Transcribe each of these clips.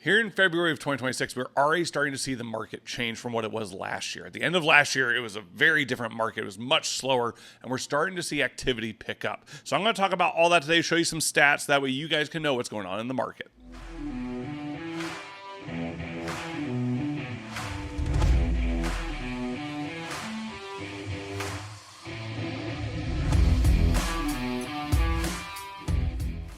Here in February of 2026, we're already starting to see the market change from what it was last year. At the end of last year, it was a very different market. It was much slower, and we're starting to see activity pick up. So I'm going to talk about all that today, show you some stats. That way you guys can know what's going on in the market.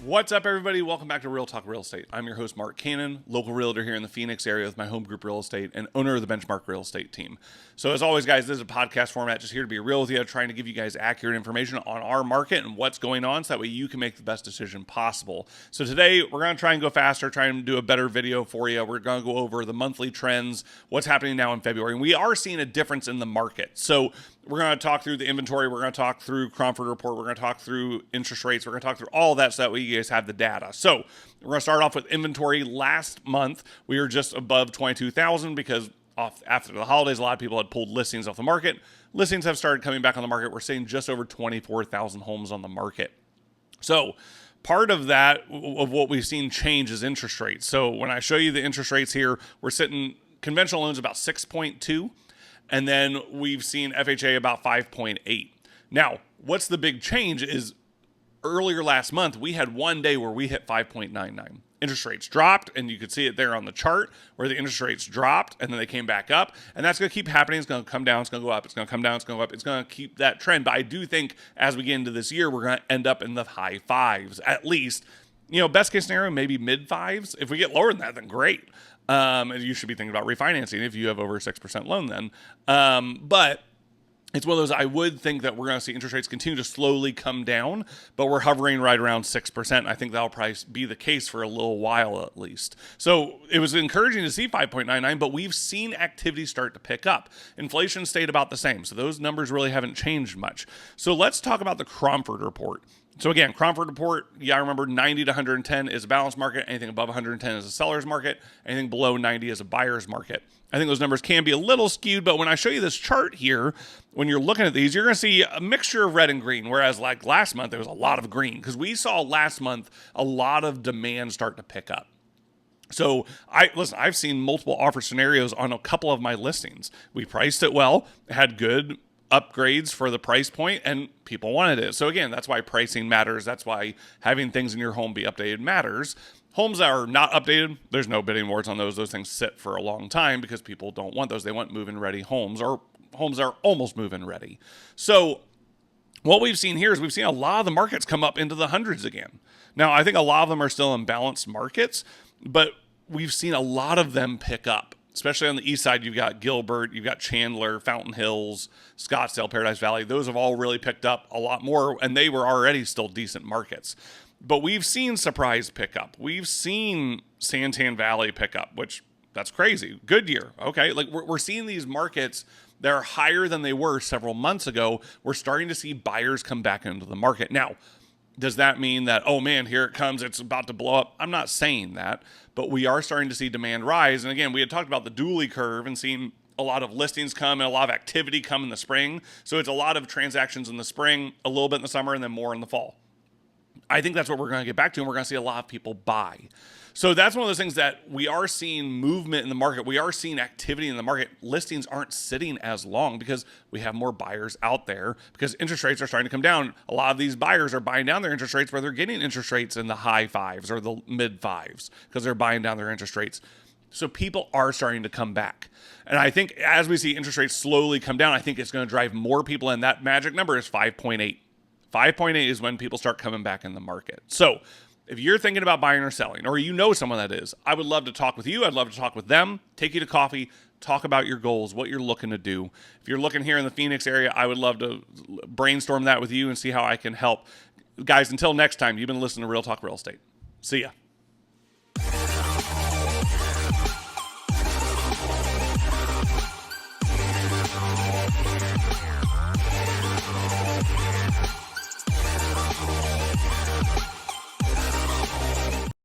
What's up, everybody? Welcome back to Real Talk Real Estate. I'm your host, Mark Cannon, local realtor here in the Phoenix area with my home group real estate and owner of the Benchmark Real Estate team. So as always, guys, this is a podcast format, just here to be real with you, trying to give you guys accurate information on our market and what's going on so that way you can make the best decision possible. So today, we're going to try and go faster, try and do a better video for you. We're going to go over the monthly trends, what's happening now in February. And we are seeing a difference in the market. So we're going to talk through the inventory. We're going to talk through Cromford Report. We're going to talk through interest rates. We're going to talk through all that so that way you guys have the data. So we're going to start off with inventory. Last month, we were just above 22,000 because after the holidays, a lot of people had pulled listings off the market. Listings have started coming back on the market. We're seeing just over 24,000 homes on the market. So part of that, of what we've seen change, is interest rates. So when I show you the interest rates here, we're sitting conventional loans about 6.2. And then we've seen FHA about 5.8. Now, what's the big change is earlier last month, we had one day where we hit 5.99. Interest rates dropped, and you could see it there on the chart where the interest rates dropped, and then they came back up. And that's going to keep happening. It's going to come down. It's going to go up. It's going to come down. It's going to go up. It's going to keep that trend. But I do think as we get into this year, we're going to end up in the high fives, at least. You know, best case scenario, maybe mid fives. If we get lower than that, then great. You should be thinking about refinancing if you have over a 6% loan then. But it's one of those, I would think that we're going to see interest rates continue to slowly come down, but we're hovering right around 6%. I think that'll probably be the case for a little while at least. So it was encouraging to see 5.99, but we've seen activity start to pick up. Inflation stayed about the same, so those numbers really haven't changed much. So let's talk about the Cromford Report. So again, Cromford Report, I remember 90 to 110 is a balanced market. Anything above 110 is a seller's market. Anything below 90 is a buyer's market. I think those numbers can be a little skewed, but when I show you this chart here, when you're looking at these, you're going to see a mixture of red and green, whereas like last month, there was a lot of green because we saw last month a lot of demand start to pick up. So I've seen multiple offer scenarios on a couple of my listings. We priced it well, had good upgrades for the price point, and people wanted it. So again, that's why pricing matters. That's why having things in your home be updated matters. Homes that are not updated, there's no bidding wars on those. Those things sit for a long time because people don't want those. They want move-in ready homes, or homes that are almost move-in ready. So what we've seen here is we've seen a lot of the markets come up into the hundreds again. Now, I think a lot of them are still in balanced markets, but we've seen a lot of them pick up. Especially on the east side, you've got Gilbert, you've got Chandler, Fountain Hills, Scottsdale, Paradise Valley. Those have all really picked up a lot more, and they were already still decent markets. But we've seen Surprise pick up. We've seen Santan Valley pick up, which that's crazy. Goodyear, okay. Like we're seeing these markets that are higher than they were several months ago. We're starting to see buyers come back into the market. Now, does that mean that, oh man, here it comes, it's about to blow up? I'm not saying that, but we are starting to see demand rise. And again, we had talked about the Dooley curve and seeing a lot of listings come and a lot of activity come in the spring. So it's a lot of transactions in the spring, a little bit in the summer, and then more in the fall. I think that's what we're going to get back to, and we're going to see a lot of people buy. So that's one of those things that we are seeing movement in the market. We are seeing activity in the market. Listings aren't sitting as long because we have more buyers out there because interest rates are starting to come down. A lot of these buyers are buying down their interest rates where they're getting interest rates in the high fives or the mid fives because they're buying down their interest rates. So people are starting to come back. And I think as we see interest rates slowly come down, I think it's going to drive more people in. That magic number is 5.8. 5.8 is when people start coming back in the market. So if you're thinking about buying or selling, or you know someone that is, I would love to talk with you. I'd love to talk with them, take you to coffee, talk about your goals, what you're looking to do. If you're looking here in the Phoenix area, I would love to brainstorm that with you and see how I can help. Guys, until next time, you've been listening to Real Talk Real Estate. See ya.